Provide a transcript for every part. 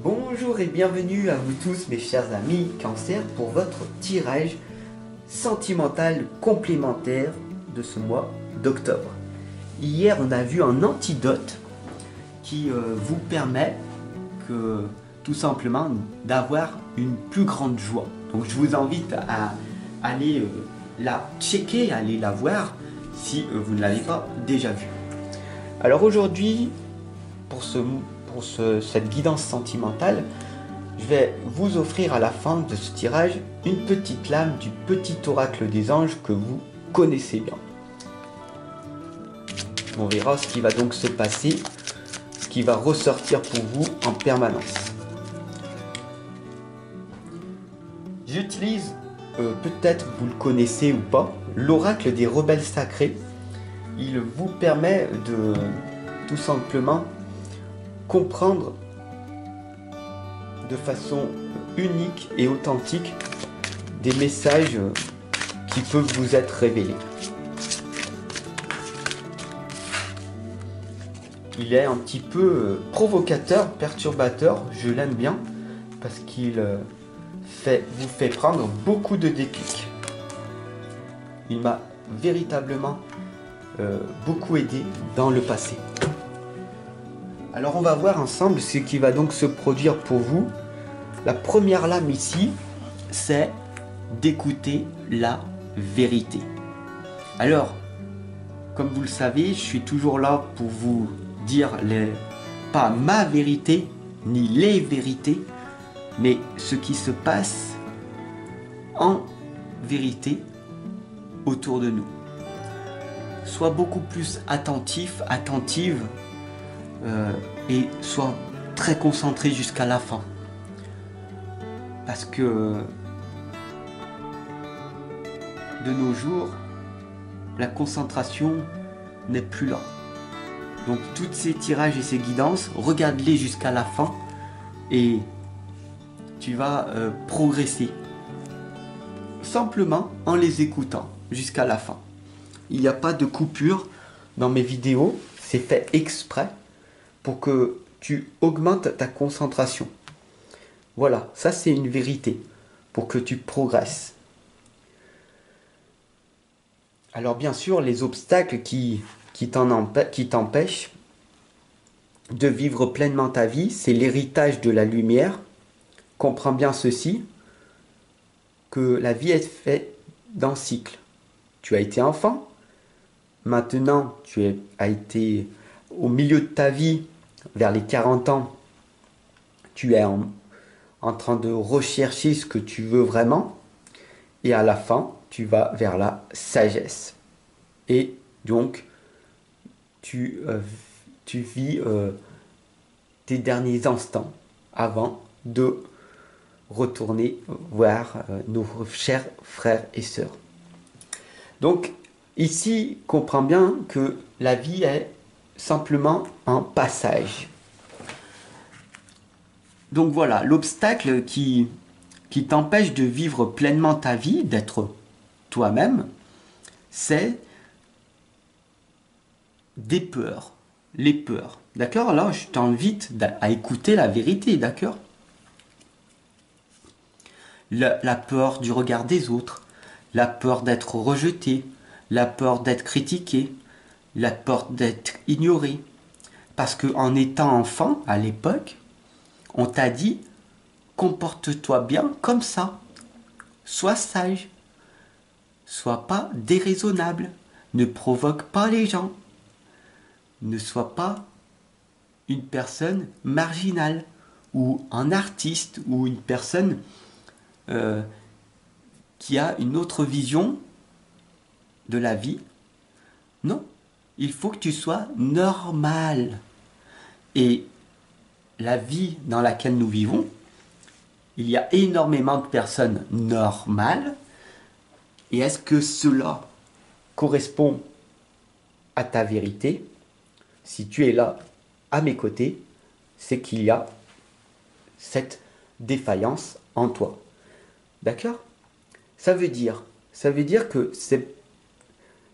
Bonjour et bienvenue à vous tous mes chers amis Cancer pour votre tirage sentimental complémentaire de ce mois d'octobre. Hier on a vu un antidote qui vous permet tout simplement d'avoir une plus grande joie. Donc je vous invite à aller la checker, aller la voir si vous ne l'avez pas déjà vue. Alors aujourd'hui, pour cette guidance sentimentale, je vais vous offrir à la fin de ce tirage une petite lame du petit oracle des anges que vous connaissez bien. On verra ce qui va donc se passer, ce qui va ressortir pour vous en permanence. J'utilise, peut-être vous le connaissez ou pas, l'oracle des rebelles sacrés. Il vous permet de tout simplement comprendre de façon unique et authentique des messages qui peuvent vous être révélés. Il est un petit peu provocateur, perturbateur, je l'aime bien parce qu'il vous fait prendre beaucoup de déclics. Il m'a véritablement beaucoup aidé dans le passé. Alors on va voir ensemble ce qui va donc se produire pour vous. La première lame ici, c'est d'écouter la vérité. Alors, comme vous le savez, je suis toujours là pour vous dire pas ma vérité, ni les vérités, mais ce qui se passe en vérité autour de nous. Sois beaucoup plus attentif, attentive, et sois très concentré jusqu'à la fin. Parce que de nos jours, la concentration n'est plus là. Donc tous ces tirages et ces guidances, regarde-les jusqu'à la fin et tu vas progresser. Simplement en les écoutant jusqu'à la fin. Il n'y a pas de coupure dans mes vidéos, c'est fait exprès pour que tu augmentes ta concentration. Voilà, ça c'est une vérité, pour que tu progresses. Alors bien sûr, les obstacles qui t'empêchent de vivre pleinement ta vie, c'est l'héritage de la lumière. Comprends bien ceci, que la vie est faite d'un cycle. Tu as été enfant, maintenant tu as été au milieu de ta vie, vers les 40 ans, tu es en train de rechercher ce que tu veux vraiment. Et à la fin, tu vas vers la sagesse. Et donc, tu vis tes derniers instants avant de retourner voir nos chers frères et sœurs. Donc, ici, comprends bien que la vie est simplement un passage. Donc voilà, l'obstacle qui t'empêche de vivre pleinement ta vie, d'être toi-même, c'est des peurs, les peurs. D'accord? Là, je t'invite à écouter la vérité, d'accord? La peur du regard des autres, la peur d'être rejeté, la peur d'être critiqué, la peur d'être ignoré. Parce qu'en étant enfant, à l'époque, on t'a dit, comporte-toi bien comme ça. Sois sage. Sois pas déraisonnable. Ne provoque pas les gens. Ne sois pas une personne marginale ou un artiste ou une personne qui a une autre vision de la vie. Non. Il faut que tu sois normal. Et la vie dans laquelle nous vivons, il y a énormément de personnes normales. Et est-ce que cela correspond à ta vérité? Si tu es là à mes côtés, c'est qu'il y a cette défaillance en toi. D'accord? Ça veut dire que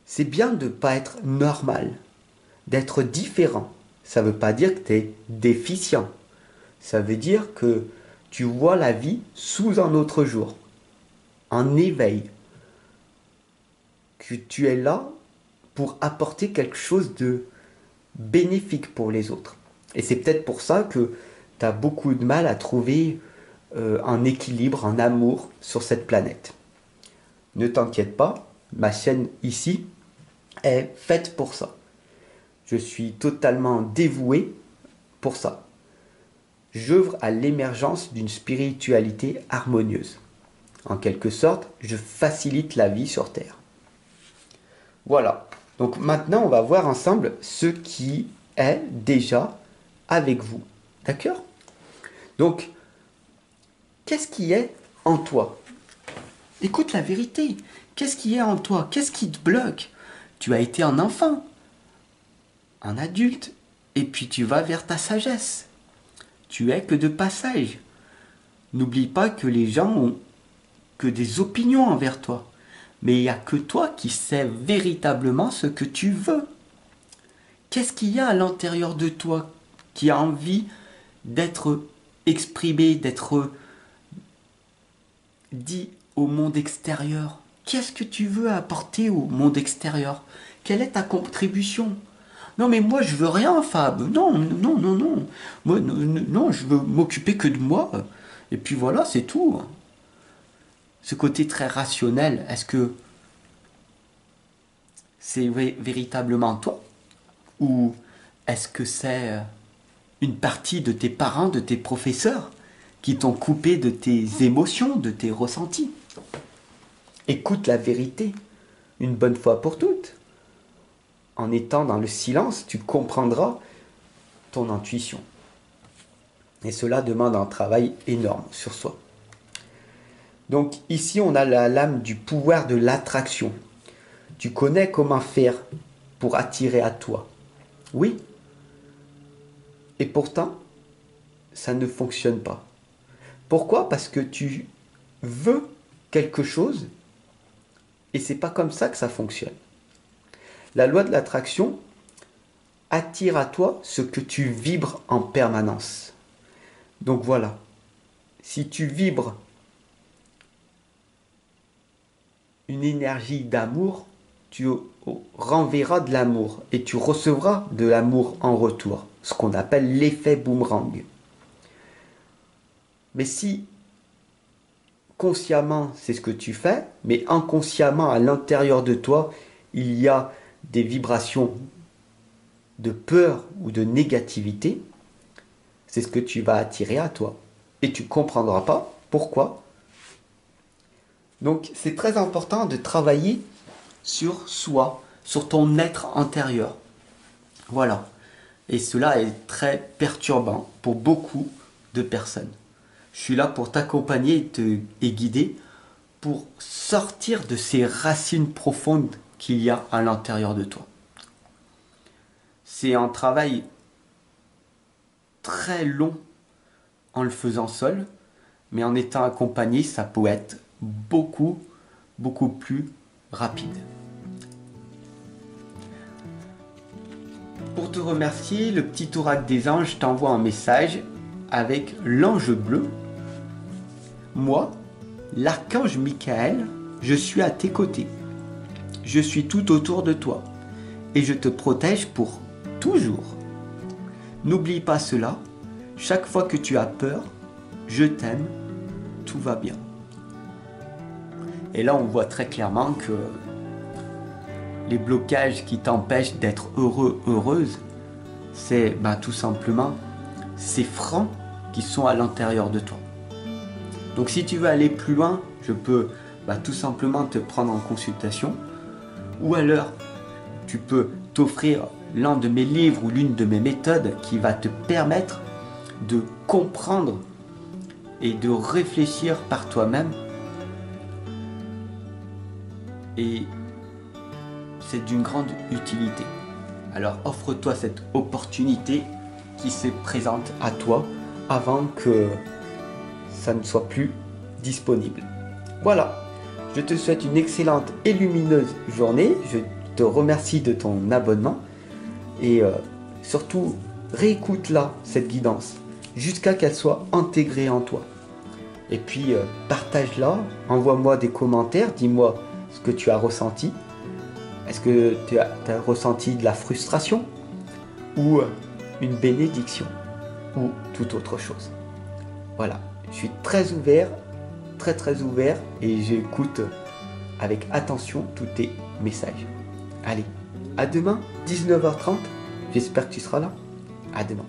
c'est bien de ne pas être normal, d'être différent. Ça ne veut pas dire que tu es déficient. Ça veut dire que tu vois la vie sous un autre jour, en éveil, que tu es là pour apporter quelque chose de bénéfique pour les autres. Et c'est peut-être pour ça que tu as beaucoup de mal à trouver un équilibre, un amour sur cette planète. Ne t'inquiète pas, ma chaîne ici est faite pour ça. Je suis totalement dévoué pour ça. J'œuvre à l'émergence d'une spiritualité harmonieuse. En quelque sorte, je facilite la vie sur Terre. Voilà. Donc maintenant, on va voir ensemble ce qui est déjà avec vous. D'accord? Donc, qu'est-ce qui est en toi? Écoute la vérité. Qu'est-ce qui est en toi? Qu'est-ce qui te bloque? Tu as été un enfant, un adulte, et puis tu vas vers ta sagesse. Tu es que de passage. N'oublie pas que les gens ont que des opinions envers toi. Mais il n'y a que toi qui sais véritablement ce que tu veux. Qu'est-ce qu'il y a à l'intérieur de toi qui a envie d'être exprimé, d'être dit au monde extérieur? Qu'est-ce que tu veux apporter au monde extérieur? Quelle est ta contribution? Non mais moi je veux rien, Fab. Non, non, non, non. Moi, non, je veux m'occuper que de moi. Et puis voilà, c'est tout. Ce côté très rationnel, est-ce que c'est véritablement toi? Ou est-ce que c'est une partie de tes parents, de tes professeurs, qui t'ont coupé de tes émotions, de tes ressentis? Écoute la vérité, une bonne fois pour toutes. En étant dans le silence, tu comprendras ton intuition. Et cela demande un travail énorme sur soi. Donc ici, on a la lame du pouvoir de l'attraction. Tu connais comment faire pour attirer à toi. Oui. Et pourtant, ça ne fonctionne pas. Pourquoi? Parce que tu veux quelque chose et c'est pas comme ça que ça fonctionne. La loi de l'attraction attire à toi ce que tu vibres en permanence. Donc voilà. Si tu vibres une énergie d'amour, tu renverras de l'amour et tu recevras de l'amour en retour, ce qu'on appelle l'effet boomerang. Mais si consciemment c'est ce que tu fais, mais inconsciemment à l'intérieur de toi, il y a des vibrations de peur ou de négativité, c'est ce que tu vas attirer à toi. Et tu ne comprendras pas pourquoi. Donc c'est très important de travailler sur soi, sur ton être intérieur. Voilà. Et cela est très perturbant pour beaucoup de personnes. Je suis là pour t'accompagner et guider pour sortir de ces racines profondes qu'il y a à l'intérieur de toi. C'est un travail très long en le faisant seul, mais en étant accompagné, ça peut être beaucoup plus rapide. Pour te remercier, le petit oracle des anges t'envoie un message avec l'ange bleu. Moi, l'archange Michael, je suis à tes côtés. Je suis tout autour de toi et je te protège pour toujours. N'oublie pas cela. Chaque fois que tu as peur, je t'aime, tout va bien. Et là, on voit très clairement que les blocages qui t'empêchent d'être heureux, heureuse, c'est tout simplement ces freins qui sont à l'intérieur de toi. Donc si tu veux aller plus loin, je peux tout simplement te prendre en consultation, ou alors tu peux t'offrir l'un de mes livres ou l'une de mes méthodes qui va te permettre de comprendre et de réfléchir par toi-même. Et c'est d'une grande utilité. Alors offre-toi cette opportunité qui se présente à toi avant que ça ne soit plus disponible. Voilà, je te souhaite une excellente et lumineuse journée. Je te remercie de ton abonnement et surtout réécoute-la, cette guidance. jusqu'à qu'elle soit intégrée en toi. Et puis partage-la, envoie-moi des commentaires, dis-moi ce que tu as ressenti. Est-ce que tu as ressenti de la frustration ou une bénédiction ou toute autre chose? Voilà, je suis très ouvert, très ouvert et j'écoute avec attention tous tes messages. Allez, à demain, 19h30, j'espère que tu seras là. À demain.